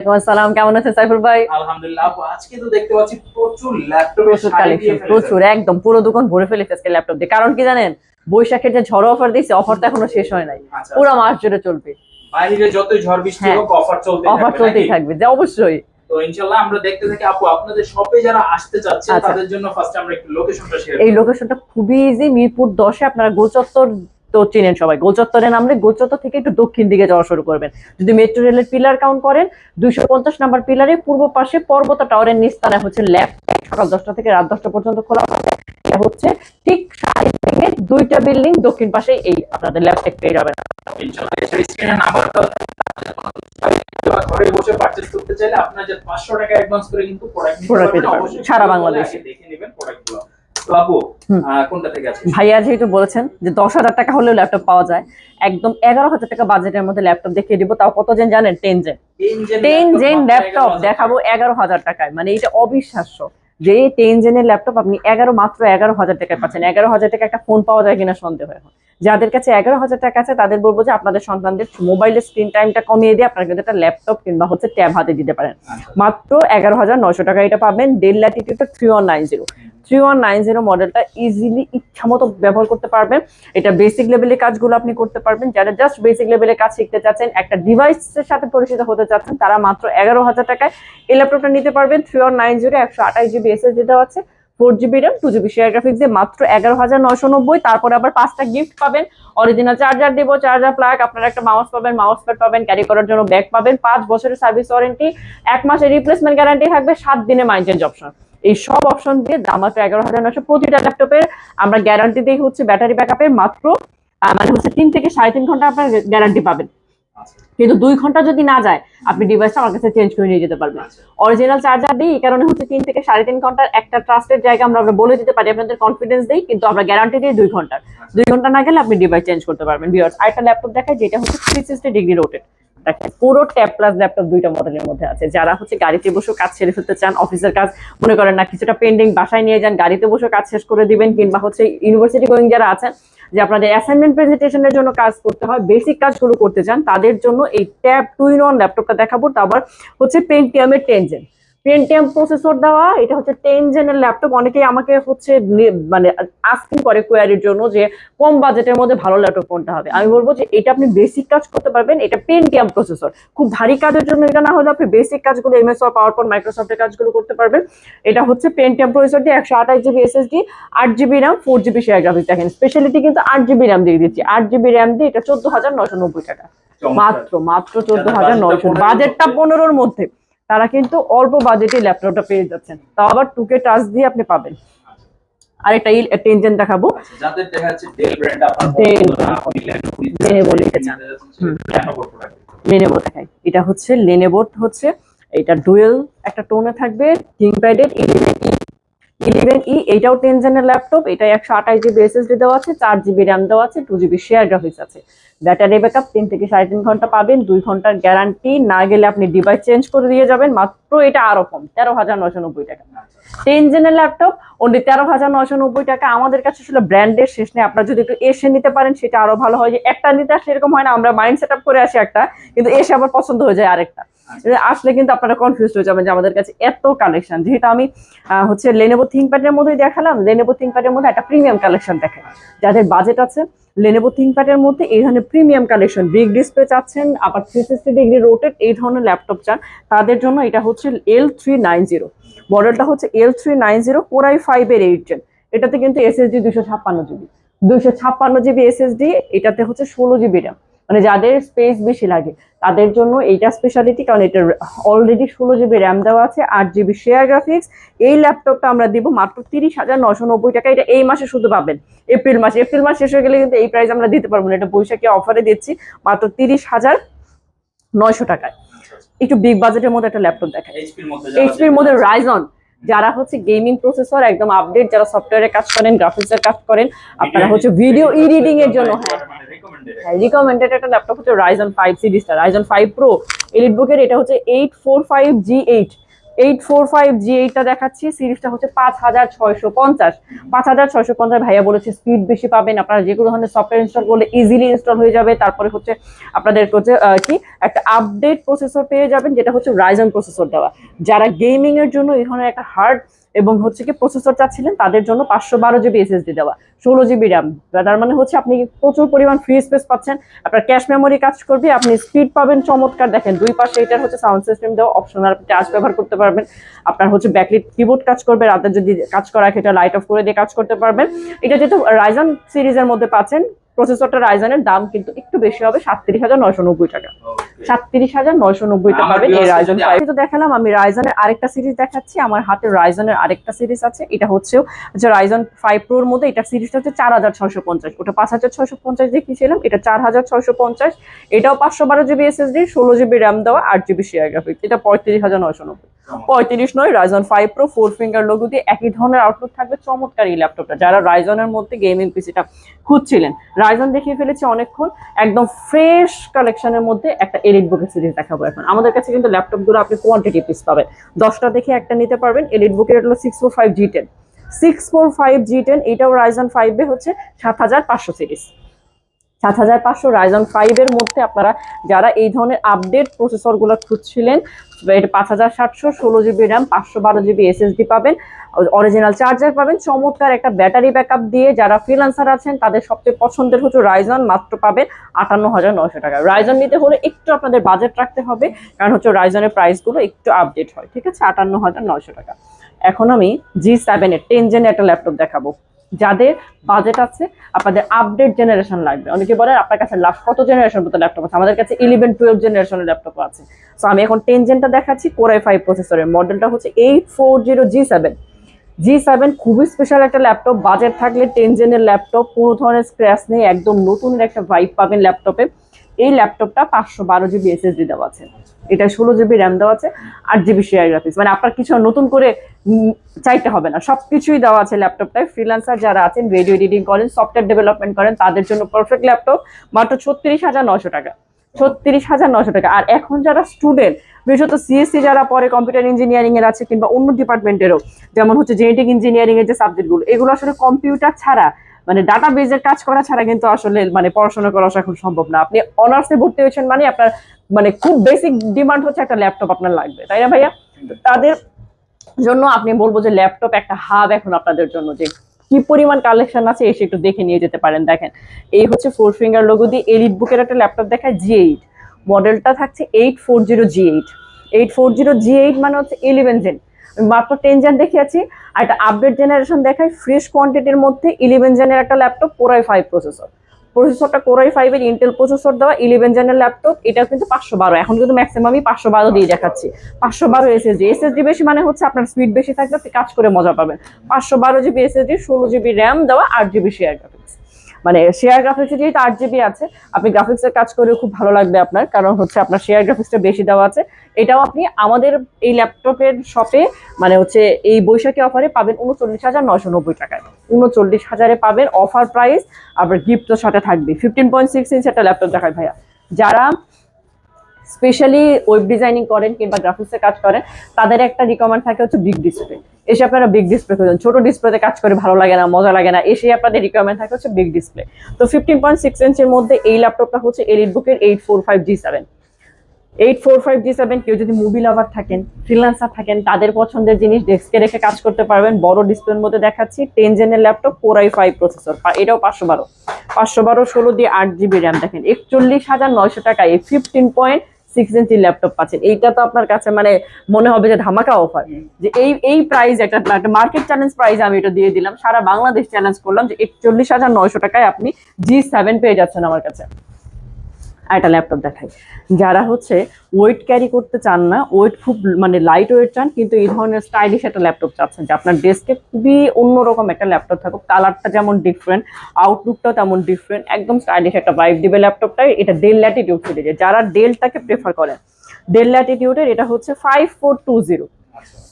আসসালাম, কেমন আছেন সাইফুল ভাই? আলহামদুলিল্লাহ আপু, আজকে তো দেখতে পাচ্ছি প্রচুর ল্যাপটপের প্রচুর শাড়ি দিয়ে কালেকশন, ফেলেছেন। প্রচুর একদম পুরো দোকান ভরে ফেলেছে আজকে ল্যাপটপ দিয়ে। কারণ কি জানেন, বৈশাখের যে ঝড় অফার দিয়েছে, অফারটা এখনো শেষ হয় নাই, আচ্ছা পুরো আচ্ছা, মাস জুড়ে চলবে। বাইরে যতই ঝড় বৃষ্টি হ্যাঁ, হোক অফার চলতেই অফার থাকবে নাকি? চলতেই থাকবে, যে অবশ্যই। তো ইনশাআল্লাহ আমরা দেখতে থাকি আপু, আপনাদের শপে যারা আসতে চাচ্ছে আচ্ছা, তাদের জন্য ফার্স্ট আমরা একটু লোকেশনটা শেয়ার এই করি। লোকেশনটা খুবই ইজি, মিরপুর 10-এ। আপনারা গোলচত্বর তো চিনেন সবাই, গোলচত্বরে নামলে গোলচত্বর থেকে একটু দক্ষিণ দিকে যাওয়া শুরু করবেন। যদি মেট্রো রেলের পিলার কাউন্ট করেন, 250 নাম্বার পিলারে পূর্ব পাশে পর্বত টাওয়ারের নিচতলায় হচ্ছে ল্যাব। সকাল 10টা থেকে রাত 10টা পর্যন্ত খোলা হবে। এটা হচ্ছে ঠিক সাইড থেকে দুইটা বিল্ডিং দক্ষিণ পাশে এই আপনাদের ল্যাব টেক পেয়ে যাবেন। ইনশাআল্লাহ এছাড়া স্ক্রিনে নাম্বারটা ঘরে বসে পারচেজ করতে চাইলে আপনার যে 500 টাকা অ্যাডভান্স করে কিন্তু প্রোডাক্ট নিতে প্রোডাক্ট পারবেন। পেতে পারবেন অবশ্যই সারা বাংলাদেশে। দেখে নেবেন প্রোডাক্টগুলো। তো আপু, কোনটা থেকে আছে? ভাইয়া যেহেতু বলেছেন যে 10,000 টাকা হলেও ল্যাপটপ পাওয়া যায়, একদম 11,000 টাকা বাজেটের মধ্যে ল্যাপটপ দেখিয়ে দিব। তাও কত জেন জানেন? 10 জেন। 10 জেন মাত্র ল্যাপটপ 11,000 দেখাবো টাকা। 11,000 টাকায়, মানে এটা অবিশ্বাস্য যে 10 জেনের ল্যাপটপ আপনি মাত্র 11,000 টাকায় পাচ্ছেন। 11,000 টাকা একটা ফোন পাওয়া যায় কিনা সন্দেহ এখন। যাদের কাছে 11,000 টাকা আছে তাদের বলবো যে আপনাদের সন্তানদের মোবাইলের স্ক্রিন টাইমটা কমিয়ে দিয়ে আপনারা কিন্তু একটা ল্যাপটপ কিংবা হচ্ছে ট্যাব হাতে দিতে পারেন। মাত্র 11,900 টাকা এটা পাবেন। ডেল ল্যাটিটিউড 3190, 3190 মডেলটা ইজিলি ইচ্ছা মতো ব্যবহার করতে পারবেন। এটা বেসিক লেভেলের কাজগুলো আপনি করতে পারবেন। যারা জাস্ট বেসিক লেভেলের কাজ শিখতে চাচ্ছেন, একটা ডিভাইসের সাথে পরিচিত হতে চাচ্ছেন, তারা মাত্র 11,000 টাকায় এই ল্যাপটপটা নিতে পারবেন। 3190, 128 জিবি এসএসডি দেওয়া আছে, 4 GB RAM, 2 GB share graphics দিয়ে মাত্র 11,990। তারপরে আবার 5টা গিফট পাবেন। অরিজিনাল চার্জার দিব, চার্জার প্লাগ, আপনারা একটা মাউস পাবেন, মাউস প্যাড পাবেন, ক্যারি করার জন্য ব্যাগ পাবেন, 5 বছরের সার্ভিস ওয়ারেন্টি, 1 মাসের রিপ্লেসমেন্ট গ্যারান্টি থাকবে, 7 দিনে মাইন্ড চেঞ্জ অপশন। এই সব অপশন দিয়ে দাম মাত্র 11,900। প্রতিটা ল্যাপটপের আমরা গ্যারান্টি দিই হচ্ছে ব্যাটারি ব্যাকআপের মাত্র মানে হচ্ছে 3 থেকে 3.5 ঘন্টা আপনার গ্যারান্টি পাবেন। কিন্তু 2 ঘন্টা যদি না যায়, আপনি ডিভাইসটা আমার কাছে চেঞ্জ করে নিয়ে যেতে পারবেন। অরিজিনাল চার্জার দিই, এই কারণে হচ্ছে 3 থেকে 3.5 ঘন্টার একটা ট্রাস্টেড জায়গা আমরা বলে দিতে পারি, আপনাদের কনফিডেন্স দিই, কিন্তু আমরা গ্যারান্টি দিই 2 ঘন্টার। 2 ঘন্টা না গেলে আপনি ডিভাইস চেঞ্জ করতে পারবেন। ভিউয়ার্স, আরেকটা ল্যাপটপ দেখায় যেটা হচ্ছে 360 ডিগ্রি রোটেট। দেখেন, পুরো ট্যাব প্লাস ল্যাপটপ দুইটা মডেলের মধ্যে আছে। যারা হচ্ছে গাড়িতে বসে কাজ ছেড়ে ফেলতে চান, অফিসের কাজ মনে করেন না কিছুটা পেন্ডিং, বাসায় নিয়ে যান, গাড়িতে বসে কাজ শেষ করে দিবেন, কিংবা হচ্ছে ইউনিভার্সিটি গোয়িং যারা আছেন, যে আপনাদের অ্যাসাইনমেন্ট প্রেজেন্টেশনের জন্য কাজ করতে হয়, বেসিক কাজগুলো করতে চান, তাদের জন্য এই ট্যাব 2-in-1 ল্যাপটপটা দেখাবো। তা আবার হচ্ছে পেন্টিয়ামের 10 জেন, পেন্টিয়াম প্রসেসর দেওয়া। এটা হচ্ছে 10 জেনের ল্যাপটপ। অনেকেই আমাকে হচ্ছে মানে আস্কিং করে কোয়ারির জন্য যে কম বাজেটের মধ্যে ভালো ল্যাপটপ কোনটা হবে। আমি বলবো যে এটা আপনি বেসিক কাজ করতে পারবেন, এটা পেন্টিয়াম প্রসেসর। খুব ভারী কাজের জন্য এটা না হলে আপনি বেসিক কাজগুলো এমএস ওয়ার্ড, পাওয়ার পয়েন্ট, মাইক্রোসফটের কাজগুলো করতে পারবেন। এটা হচ্ছে পেন্টিয়াম প্রসেসর দিয়ে 128 GB SSD, 8 GB RAM, 4 GB share graphics. দেখেন স্পেশালিটি কিন্তু 8 জিবি র্যাম দিয়ে দিচ্ছি। 8 জিবি র্যাম দিয়ে এটা 14,990 টাকা। মাত্র মাত্র 14,900, বাজেটটা 15-র মধ্যে। তারা কিন্তু অল্প বাজেটে ল্যাপটপটা পেয়ে যাচ্ছেন, তাও আবার 2K টাচ দিয়ে আপনি পাবেন। আরেকটা 10 জেন দেখাবো। যাদের দেখা যাচ্ছে ডেল ব্র্যান্ড আপনার ডেল লেনোভো নিতে নিতে চান, চান, লেনোভো দেখাই। এটা হচ্ছে লেনোভো, হচ্ছে এটা ডুয়েল একটা টোনে থাকবে, থিংকপ্যাডের 11E। এটাও 10 জেনের ল্যাপটপ। এটা 128 জিবি এসএসডি দেওয়া আছে, 4 জিবি র্যাম দেওয়া আছে, 2 জিবি শেয়ার গ্রাফিক্স আছে। ব্যাটারি ব্যাকআপ 3 থেকে 3.5 ঘন্টা পাবেন। 2 ঘন্টার গ্যারান্টি, না গেলে আপনি ডিভাইস চেঞ্জ করে দিয়ে যাবেন। মাত্র এটা আরো কম, 13,990 টাকা। 10 জেনের ল্যাপটপ অনলি 13,990 টাকা। আমাদের কাছে আসলে ব্র্যান্ডের শেষ নেই। আপনারা যদি একটু এসে নিতে পারেন সেটা আরো ভালো হয়। যে একটা নিতে আসলে এরকম হয় না, আমরা মাইন্ড সেট আপ করে আসি একটা, কিন্তু এসে আবার পছন্দ হয়ে যায় আরেকটা। আসলে কিন্তু আপনারা কনফিউজ হয়ে যাবেন যে আমাদের কাছে এত কালেকশন। যেহেতু আমি হচ্ছে লেনোভো থিংকপ্যাডের মধ্যেই দেখালাম, লেনোভো থিংকপ্যাডের মধ্যে একটা প্রিমিয়াম কালেকশন দেখেন। যাদের বাজেট আছে, লেনোভো থিংকপ্যাডের মধ্যে এই ধরনের প্রিমিয়াম কালেকশন, বিগ ডিসপ্লে চাচ্ছেন, আবার 360 ডিগ্রি রোটেট এই ধরনের ল্যাপটপ চান, তাদের জন্য এটা হচ্ছে L390 মডেলটা। হচ্ছে L390 Core i5-এর 8 জেন। এটাতে কিন্তু এসএসডি 256 জিবি, 256 জিবি এসএসডি। এটাতে হচ্ছে 16 জিবি র্যাম। মানে যাদের স্পেস বেশি লাগে তাদের জন্য এইটা স্পেশালিটি, কারণ এটা অলরেডি 16 জিবি র্যাম দেওয়া আছে, 8 জিবি শেয়ার গ্রাফিক্স। এই ল্যাপটপটা আমরা দিব মাত্র 30,990 টাকা। এটা এই মাসে শুধু পাবেন, এপ্রিল মাস শেষ হয়ে গেলে কিন্তু এই প্রাইস আমরা দিতে পারবো না। এটা বৈশাখী অফারে দিচ্ছি মাত্র 30,900 টাকায়। একটু বিগ বাজেটের মধ্যে একটা ল্যাপটপ দেখেন, এইচপির মধ্যে রাইজন। যারা হচ্ছে গেমিং প্রসেসর একদম আপডেট, যারা সফটওয়্যারে কাজ করেন, গ্রাফিক্সের কাজ করেন, আপনারা হচ্ছে ভিডিও এডিটিং এর জন্য, হ্যাঁ রিকমেন্ডেড একটা ল্যাপটপ হচ্ছে রাইজন 5 সিরিজটা, রাইজন 5 প্রো এলিট বুকের। এটা হচ্ছে 845G8, 845G8টা দেখাচ্ছি, সিরিজটা হচ্ছে 5650। 5650 ভাইয়া বলেছে স্পিড বেশি পাবেন, আপনারা যে কোনো ধরনের সফটওয়্যার ইনস্টল করলে ইজিলি ইনস্টল হয়ে যাবে। তারপরে হচ্ছে আপনাদের হচ্ছে কি একটা আপডেট প্রসেসর পেয়ে যাবেন, যেটা হচ্ছে রাইজন প্রসেসর দেওয়া। যারা গেমিং এর জন্য এই ধরনের একটা হার্ড এবং হচ্ছে কি প্রসেসর চাচ্ছিলেন তাদের জন্য 512 GB SSD দেওয়া, 16 GB RAM। তার মানে হচ্ছে আপনি প্রচুর পরিমাণ ফ্রি স্পেস পাচ্ছেন, আপনার ক্যাশ মেমোরি কাজ করবে, আপনি স্পিড পাবেন চমৎকার। দেখেন দুই পাশে এটার হচ্ছে সাউন্ড সিস্টেম দেওয়া, অপশনাল টাচ ব্যবহার করতে পারবেন। আপনার হচ্ছে ব্যাকলিট কিবোর্ড কাজ করবে, রাতে যদি কাজ করা এটা লাইট অফ করে দিয়ে কাজ করতে পারবেন। এটা যেহেতু রাইজন সিরিজের মধ্যে পাচ্ছেন, প্রসেসরটা রাইজনের দাম কিন্তু একটু বেশি হবে, 37,990 টাকা। 37,990 টাকা পাবেন এই রাইজন 5। তো দেখালাম, আমি রাইজনের আরেকটা সিরিজ দেখাচ্ছি, আমার হাতে রাইজনের আরেকটা সিরিজ আছে, এটা হচ্ছে রাইজন 5 প্রোর মধ্যে, এটা সিরিজটা হচ্ছে 4650। ওটা 5650 দেখিয়েছিলাম, এটা 4650। এটাও 512 GB SSD, 16 GB RAM দেওয়া, 8 GB শেয়ার গ্রাফিক্স। এটা 35,990। 35 নয়, রাইজন 5 প্রো 4 ফিঙ্গার লোগো দিয়ে একই ধরনের আউটলুক থাকবে, চমৎকার এই ল্যাপটপটা। যারা রাইজনের মধ্যে গেমিং পিসিটা খুঁজছিলেন, রাইজন দেখিয়ে ফেলেছি অনেকক্ষণ, একদম ফ্রেশ কালেকশনের মধ্যে একটা এলিট বুকের সিরিজ দেখাবো এখন। আমাদের কাছে কিন্তু ল্যাপটপগুলো আপনি কোয়ান্টিটি পিস পাবেন, 10টা দেখে একটা নিতে পারবেন। এলিট বুকের হলো 645G10। 645G10 এটাও রাইজন 5 এ হচ্ছে 7500 সিরিজ। 7500 রাইজন 5 এর মধ্যে আপনারা যারা এই ধরনের আপডেট প্রসেসরগুলো খুঁজছিলেন, এটা 5700, 16 GB RAM, 512 GB SSD পাবেন, অরিজিনাল চার্জার পাবেন, চমৎকার একটা ব্যাটারি ব্যাকআপ দিয়ে। যারা ফ্রিল্যান্সার আছেন তাদের সবচেয়ে পছন্দের হচ্ছে রাইজন, মাত্র পাবেন 58,900 টাকা। রাইজন নিতে হলে একটু আপনাদের বাজেট রাখতে হবে, কারণ হচ্ছে রাইজনের প্রাইসগুলো একটু আপডেট হয়, ঠিক আছে। 58,900 টাকা। এখন আমি G7 এর 10 জেন একটা ল্যাপটপ দেখাবো। যাদের বাজেট আছে, আপনাদের আপডেট জেনারেশন লাগবে, অনেকে বলেন আপনার কাছে লাস্ট কত জেনারেশন পর্যন্ত ল্যাপটপ আছে, আমাদের কাছে 11-12 জেনারেশনের ল্যাপটপ আছে। সো আমি এখন 10 জেনটা দেখাচ্ছি, Core i5 প্রসেসরের, মডেলটা হচ্ছে 840G7। G7 খুবই স্পেশাল একটা ল্যাপটপ, বাজেট থাকলে 10 জেনের ল্যাপটপ, কোনো ধরনের স্ক্র্যাচ নেই, একদম নতুন একটা ভাইব পাবেন ল্যাপটপে। এই ল্যাপটপটা 512 GB SSD দেওয়া আছে, এটা 16 GB RAM দেওয়া আছে, 8 GB শেয়ার গ্রাফিক্স। মানে আপনার কিছু নতুন করে চাইতে হবে না, সবকিছুই দেওয়া আছে ল্যাপটপটায়। ফ্রিল্যান্সার যারা আছেন, ভিডিও এডিটিং করেন, সফটওয়্যার ডেভেলপমেন্ট করেন, তাদের জন্য পারফেক্ট ল্যাপটপ, মাত্র 36,900 টাকা। 36,900 টাকা। আর এখন যারা স্টুডেন্ট, বিশেষত সিএসসি যারা পরে কম্পিউটার ইঞ্জিনিয়ারিং এর আছে, কিংবা অন্য ডিপার্টমেন্টেরও, যেমন হচ্ছে জেনেটিক ইঞ্জিনিয়ারিং এর যে সাবজেক্টগুলো, এগুলো আসলে কম্পিউটার ছাড়া, মানে ডাটা বেজের কাজ করা ছাড়া কিন্তু আসলে মানে পড়াশোনা করা এখন সম্ভব না। আপনি অনার্সে ভর্তি হয়েছেন মানে আপনার মানে খুব বেসিক ডিমান্ড হচ্ছে একটা ল্যাপটপ আপনার লাগবে, তাই না ভাইয়া? তাদের জন্য আপনি বলবো যে ল্যাপটপ একটা হাব এখন আপনাদের জন্য, যে কি পরিমাণ কালেকশন আছে এসে একটু দেখে নিয়ে যেতে পারেন। দেখেন, এই হচ্ছে 4 ফিঙ্গার লোগো দিয়ে এলিট বুকের একটা ল্যাপটপ দেখায়, G8 মডেলটা থাকছে 840G8। 840G8 মানে হচ্ছে 11 জেন। মাত্র 10 জেন দেখিয়েছি, আর একটা আপডেট জেনারেশন দেখায় ফ্রেশ কোয়ান্টিটির মধ্যে 11 জেনের একটা ল্যাপটপ, Core i5 প্রসেসর। প্রসেসরটা Core i5 এর ইন্টেল প্রসেসর দেওয়া, 11 জেনের ল্যাপটপ। এটা কিন্তু 512, এখন কিন্তু ম্যাক্সিমামই 512 দিয়ে দেখাচ্ছি। 512 এসএসডি বেশি মানে হচ্ছে আপনার স্পিড বেশি থাকবে, আপনি কাজ করে মজা পাবেন। 512 GB এসএসডি, 16 GB RAM দেওয়া, 8 GB শেয়ার গ্রাফিক্স। মানে শেয়ার গ্রাফিক্সে যেহেতু 8 GB আছে, আপনি গ্রাফিক্সের কাজ করে খুব ভালো লাগবে আপনার, কারণ হচ্ছে আপনার শেয়ার গ্রাফিক্সটা বেশি দেওয়া আছে। এটাও আপনি আমাদের এই ল্যাপটপের শপে মানে হচ্ছে এই বৈশাখী অফারে পাবেন 39,990 টাকায়। 39,000-এ পাবেন অফার প্রাইস, আবার গিফটের সাথে থাকবে। 15.6 ইঞ্চ একটা ল্যাপটপ দেখায় ভাইয়া। যারা স্পেশালি ওয়েব ডিজাইনিং করেন কিংবা গ্রাফিক্সের কাজ করেন, তাদের একটা রিকমেন্ড থাকে হচ্ছে বিগ ডিসপ্লে। এসে আপনারা বিগ ডিসপ্লে খুঁজেন, ছোট ডিসপ্লেতে কাজ করে ভালো লাগে না, মজা লাগে না, এসে আপনাদের রিকমেন্ড থাকে হচ্ছে বিগ ডিসপ্লে। তো 15.6 ইঞ্চের মধ্যে এই ল্যাপটপটা হচ্ছে এলিট বুকের 845G7। 845G7, কেউ যদি মুভি লাভার থাকেন, ফ্রিল্যান্সার থাকেন, তাদের পছন্দের জিনিস ডেস্কে রেখে কাজ করতে পারবেন। বড় ডিসপ্লের মধ্যে দেখাচ্ছি, 10 জেনের ল্যাপটপ, Core i5 প্রসেসর, এটাও 512, 16 দিয়ে 8 GB RAM। দেখেন 41,900 টাকায় এই 15.6 ইঞ্চি ল্যাপটপ পাচ্ছেন। এইটা তো আপনার কাছে মানে মনে হবে যে ধামাকা অফার, যে এই প্রাইস একটা মার্কেট চ্যালেঞ্জ প্রাইস আমি এটা দিয়ে দিলাম, সারা বাংলাদেশ চ্যালেঞ্জ করলাম যে 41,900 টাকায় আপনি G7 পেয়ে যাচ্ছেন আমার কাছে। একটা ল্যাপটপ দেখাই, যারা হচ্ছে ওয়েট ক্যারি করতে চান না, ওয়েট খুব মানে লাইট ওয়েট চান, কিন্তু এই ধরনের স্টাইলিশ একটা ল্যাপটপ চাচ্ছেন যে আপনার ডেস্কে খুবই অন্যরকম একটা ল্যাপটপ থাকুক, কালারটা যেমন ডিফারেন্ট, আউটলুকটাও তেমন ডিফারেন্ট, একদম স্টাইলিশ একটা ভাইব দিবে ল্যাপটপটা। এটা ডেল ল্যাটিটিউড সিরিজের, যারা ডেলটাকে প্রেফার করেন, ডেল ল্যাটিটিউডের এটা হচ্ছে 5420।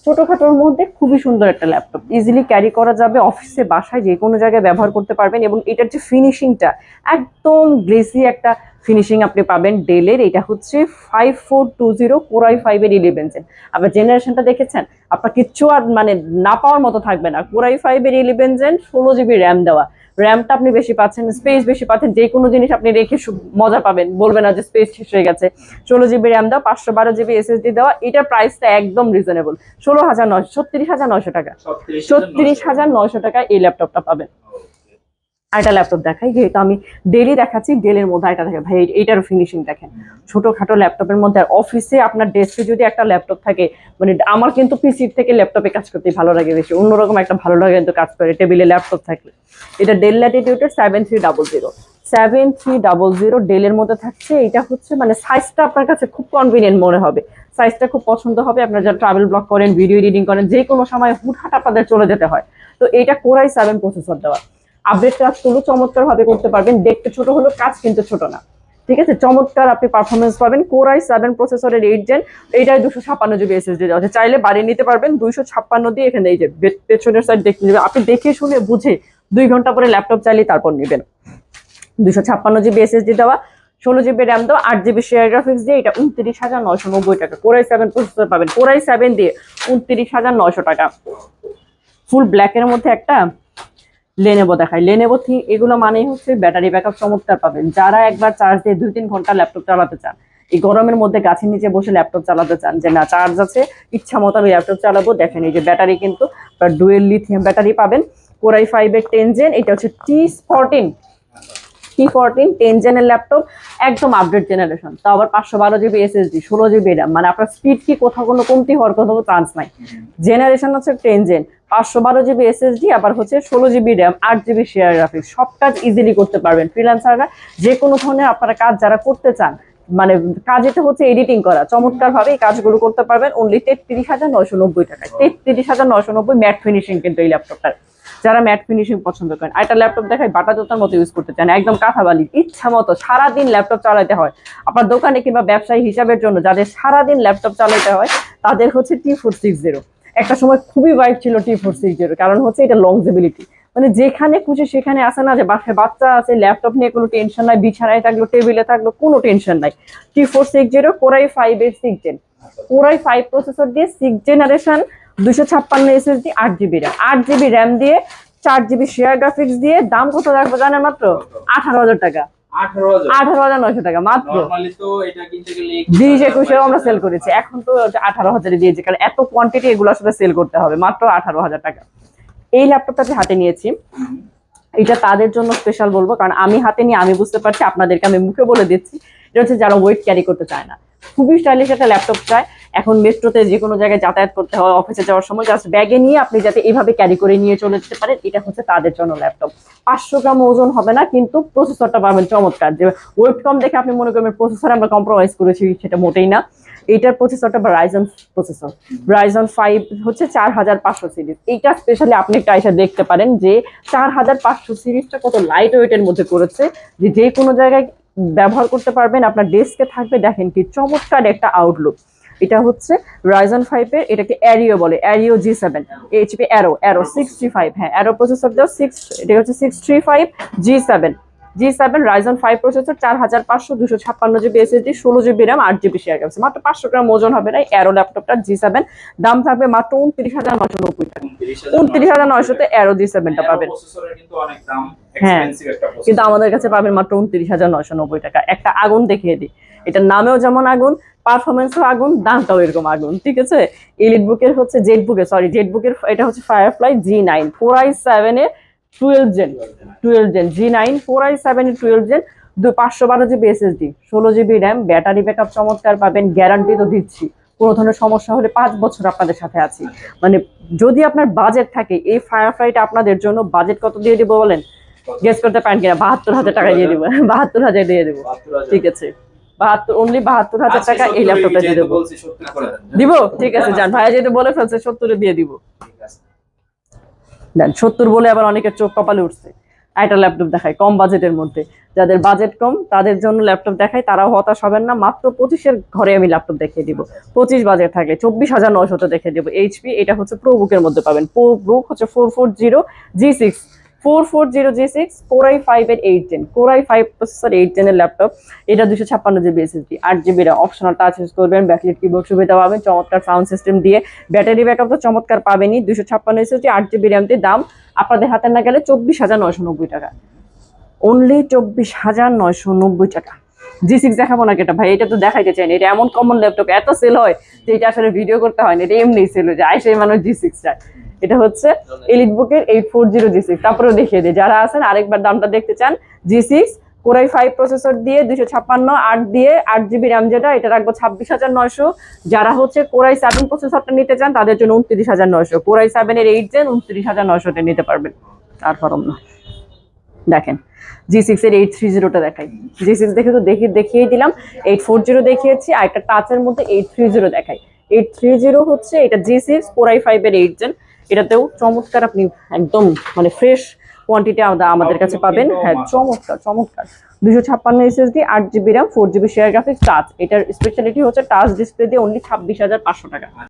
ছোটখাটোর মধ্যে খুবই সুন্দর একটা ল্যাপটপ, ইজিলি ক্যারি করা যাবে, অফিসে বাসায় যে কোনো জায়গায় ব্যবহার করতে পারবেন। এবং এটার যে ফিনিশিংটা, একদম গ্লেসি একটা ফিনিশিং আপনি পাবেন ডেলের। এটা হচ্ছে 5420 কোরাই 5-এর 11 জেন। আবার জেনারেশনটা দেখেছেন, আপনার কিচ্ছু আর মানে না পাওয়ার মতো থাকবে না। কোরাই 5-এর 11 জেন, 16 জিবি র্যাম দেওয়া। র্যামটা আপনি বেশি পাচ্ছেন, স্পেস বেশি পাচ্ছেন, যে কোনো জিনিস আপনি রেখে মজা পাবেন, বলবে না যে স্পেস শেষ হয়ে গেছে। 16 জিবি র্যাম দেওয়া, 512 জিবি এসএসডি দেওয়া। এটার প্রাইসটা একদম রিজনেবল, 36,900 টাকা। 36,900 টাকা এই ল্যাপটপটা পাবেন। আরেকটা ল্যাপটপ দেখাই, যেহেতু আমি ডেলি দেখাচ্ছি, ডেলের মধ্যে আরেকটা দেখে ভাই, এইটারও ফিনিশিং দেখেন। ছোটখাটো ল্যাপটপের মধ্যে, আর অফিসে আপনার ডেস্কে যদি একটা ল্যাপটপ থাকে, মানে আমার কিন্তু পিসির থেকে ল্যাপটপে কাজ করতে ভালো লাগে বেশি, অন্যরকম একটা ভালো লাগে কিন্তু কাজ করে টেবিলে ল্যাপটপ থাকলে। এটা ডেল ল্যাটিটিউডের 7300 ডেলের মধ্যে থাকছে। এটা হচ্ছে মানে সাইজটা আপনার কাছে খুব কনভিনিয়েন্ট মনে হবে, সাইজটা খুব পছন্দ হবে আপনার, যারা ট্রাভেল ব্লগ করেন, ভিডিও এডিটিং করেন, যে কোনো সময় হুটহাট আপনাদের চলে যেতে হয়। তো এটা কোরাই 7 প্রসেসর দেওয়া। আপডেট কাজগুলো চমৎকার ভাবে করতে পারবেন, দেখতে ছোট হলো, কাজ কিন্তু ছোট না, ঠিক আছে। চমৎকার আপনি পারফরমেন্স পাবেন। কোরাই 7 প্রসেসরের 8 জেন, এটাই 256 জিবি এসএসডি দেওয়া আছে, চাইলে বাড়িয়ে নিতে পারবেন 256 দিয়ে। এখানে এই যে পেছনের সাইড দেখতে যাবে, আপনি দেখে শুনে বুঝে 2 ঘন্টা পরে ল্যাপটপ চাইলে তারপর নেবেন। 256 জিবি এসএসডি দেওয়া, 16 জিবি র্যাম দেওয়া, 8 জিবি শেয়ার গ্রাফিক্স দিয়ে, এটা 29,990 টাকা। কোরাই 7 প্রসেসর পাবেন কোরাই 7 দিয়ে 29,900 টাকা। ফুল ব্ল্যাকের মধ্যে একটা লেনেভো দেখায়। লেনেভো এগুলো মানেই হচ্ছে ব্যাটারি ব্যাকআপ চমৎকার পাবেন। যারা একবার চার্জ দিয়ে 2-3 ঘন্টা ল্যাপটপ চালাতে চান, এই গরমের মধ্যে গাছের নিচে বসে ল্যাপটপ চালাতে চান, যে না চার্জ আছে, ইচ্ছা মতো আমি ল্যাপটপ চালাবো, দেখেন এই যে ব্যাটারি কিন্তু ডুয়েল লিথিয়াম ব্যাটারি পাবেন। কোরাই 5-এর 10 জেন, এটা হচ্ছে T14 10 জেনের ল্যাপটপ, একদম আপডেট জেনারেশন। তাও আবার 512 জিবি এসএসডি, 16 জিবি র্যাম, মানে আপনার স্পিড কি কোথাও কোনো কমতি হওয়ার কোনো চান্স নাই। জেনারেশন হচ্ছে 10 জেন, 512 জিবি এসএসডি, আবার হচ্ছে 16 GB RAM, 8 GB share graphics. সব কাজ ইজিলি করতে পারবেন ফ্রিল্যান্সাররা, যে কোনো ধরনের আপনারা কাজ যারা করতে চান, মানে কাজেতে হচ্ছে এডিটিং করা, চমৎকার ভাবে এই কাজগুলো করতে পারবেন অনলি 33,990 টাকায়। 33,990 ম্যাট ফিনিশিং কিন্তু এই ল্যাপটপটার, যারা ম্যাট ফিনিশিং পছন্দ করেন। আর একটা ল্যাপটপ দেখায়, বাটা জোতার মতো ইউজ করতে চান, একদম কাঁথা বালি, ইচ্ছা মতো সারাদিন ল্যাপটপ চালাতে হয় আপনার দোকানে কিংবা ব্যবসায়ী হিসাবের জন্য, যাদের সারাদিন ল্যাপটপ চালাতে হয়, তাদের হচ্ছে T460। একটা সময় খুবই ওয়াইড ছিল T460, কারণ হচ্ছে এটা লংজেবিলিটি, মানে যেখানে খুশি সেখানে আসে না, যে বাসায় বাচ্চা আছে, ল্যাপটপ নিয়ে কোনো টেনশন নাই, বিছানায় থাকলো, টেবিলে থাকলো, কোনো টেনশন নাই। T460 কোরাই 5-এর 6 জেন, কোরাই 5 প্রসেসর দিয়ে 6 generation, 256 SSD, 8 GB RAM, 8 GB RAM দিয়ে, 4 জিবি শেয়ার গ্রাফিক্স দিয়ে। দাম কত রাখবো জানেন? মাত্র 18,000 টাকা। 18,900 টাকা মাত্র। নরমালি তো এটা কিনতে গেলে 20-21 আমরা সেল করেছি, এখন তো 18,000 দিয়েছি, কারণ এত কোয়ান্টিটি এগুলো আসলে সেল করতে হবে। মাত্র 18,000 টাকা এই ল্যাপটপটা যে হাতে নিয়েছি, এটা তাদের জন্য স্পেশাল বলবো, কারণ আমি হাতে নিয়ে আমি বুঝতে পারছি, আপনাদেরকে আমি মুখে বলে দিচ্ছি, এটা হচ্ছে যারা ওয়েট ক্যারি করতে চায় না, খুবই স্টাইলিশ একটা ল্যাপটপ চায়। এখন মেট্রোতে যে কোনো জায়গায় যাতায়াত করতে হয়, অফিসে যাওয়ার সময় জাস্ট ব্যাগে নিয়ে আপনি যাতে এইভাবে ক্যারি করে নিয়ে চলে যেতে পারেন, এটা হচ্ছে তাদের জন্য ল্যাপটপ। 500 গ্রাম ওজন হবে না, কিন্তু প্রসেসরটা পাবেন চমৎকার। যে ওয়েট কম দেখে আপনি মনে করবেন প্রসেসর আমরা কম্প্রোমাইজ করেছি, সেটা মোটেই না। এইটার প্রসেসরটা রাইজন প্রসেসর, রাইজন 5 হচ্ছে 4500 সিরিজ। এইটা স্পেশালি আপনি একটা এসে দেখতে পারেন যে 4500 সিরিজটা কত লাইট ওয়েটের মধ্যে করেছে, যে কোনো জায়গায় ব্যবহার করতে পারবেন, আপনার ডেস্কে থাকবে। দেখেন কি চমৎকার একটা আউটলুক। এটা হচ্ছে রাইজন 5-এর, এটাকে অ্যারিও বলে, অ্যারিও G7 এইচপি অ্যারো 635, হ্যাঁ অ্যারো প্রসেসর দাও 6, এটা হচ্ছে 635 G7 Ryzen 5 processor, 4500, 256 GB SSD, 16 GB RAM, 8 GB share graphics. মাত্র 500 গ্রাম ওজন হবে না অ্যারো ল্যাপটপটা G7। দাম থাকবে মাত্র 29,990 টাকা। 29,900-তে অ্যারো G7টা পাবেন। প্রসেসরের কিন্তু অনেক দাম, হ্যাঁ, এক্সপেন্সিভ একটা প্রসেসর, কিন্তু আমাদের কাছে পাবেন মাত্র 29,990 টাকা। একটা আগুন দেখিয়ে দিই, এটার নামেও যেমন আগুন, পারফরমেন্সও আগুন, দামটাও এরকম আগুন, ঠিক আছে। এলিট বুকের হচ্ছে জেড বুকের এটা হচ্ছে ফায়ারফ্লাই G9 কোরাই 7-এর 12 জেন G9 কোরাই 7-এর 12 gen, 512 GB SSD, 16 GB RAM, battery backup চমৎকার পাবেন, গ্যারান্টি তো দিচ্ছি, কোনো ধরনের সমস্যা হলে 5 বছর আপনাদের সাথে আছি। মানে যদি আপনার বাজেট থাকে, এই ফায়ারফ্লাইটা আপনাদের জন্য। বাজেট কত দিয়ে দিব বলেন, গেস করতে পারেন কিনা? 72,000 টাকা দিয়ে দিব, 72,000 দিয়ে দেবো, ঠিক আছে। 72,000 টাকা এই ল্যাপটপটা দিয়ে দেবো, দিব, ঠিক আছে। যান ভাইয়া যেটা বলে ফেলছে 70-এ দিয়ে দিব, দেন 70 বলে আবার অনেকের চোখ কপালে উঠছে। একটা ল্যাপটপ দেখাই কম বাজেটের মধ্যে, যাদের বাজেট কম তাদের জন্য ল্যাপটপ দেখাই, তারাও হতাশ হবেন না। মাত্র 25-এর ঘরে আমি ল্যাপটপ দেখিয়ে দিব, 25 বাজেট থাকে 24,900 দেখিয়ে দিব। এইচপি, এটা হচ্ছে প্রো বুকের মধ্যে পাবেন, প্রো বুক হচ্ছে 440 G6 4440G6 Core i5 এর 8 Gen Core i5 processor 8 Gen এর ল্যাপটপ। এটা 256GB SSD 8GB RAM optional touch use করবেন, ব্যাকলাইট কিবোর্ড সুবিধা পাবেন, চমৎকার সাউন্ড সিস্টেম দিয়ে, ব্যাটারি ব্যাকআপ তো চমৎকার পাবেনই। 256 SSD 8GB RAM দিয়ে দাম আপনাদের হাতে না গেলে 24,990 টাকা, অনলি 24,990 টাকা। G6 দেখাবো না কেটা ভাই, এটা তো দেখাইতে চাই না, এটা এমন কমন ল্যাপটপ, এত সেল হয় যে এটা আসলে ভিডিও করতে হয় না, এটা এমনি সেল হয়ে যায়, সেই মানুষ G6 চায়। এটা হচ্ছে এলিটবুকের 840G6। তারপরেও দেখিয়ে দিই যারা আছেন, আরেকবার দামটা দেখতে চান। G6 Core i5 প্রসেসর দিয়ে 256 8 দিয়ে 8GB RAM, যেটা এটা রাখবো 26,900। যারা হচ্ছে Core i7 প্রসেসরটা নিতে চান তাদের জন্য 29,900। Core i7 এর 8 Gen 29,900 তে নিতে পারবেন। তারপর না দেখেন G6 এর 830টা দেখাই। G6 দেখে তো দেখিয়ে দিলাম, 840 দেখিয়েছি, আর একটা টাচের মধ্যে 830 দেখাই। 830 হচ্ছে এটা G6 Core i5 এর 8 Gen। এটাতেও চমৎকার আপনি একদম মানে ফ্রেশ কোয়ান্টিটি আমাদের কাছে পাবেন। হ্যাঁ, চমৎকার চমৎকার। 256 SSD 8GB RAM 4GB share graphics touch. এটার স্পেশালিটি হচ্ছে টাচ ডিসপ্লে দিয়ে অনলি 26,500 টাকা।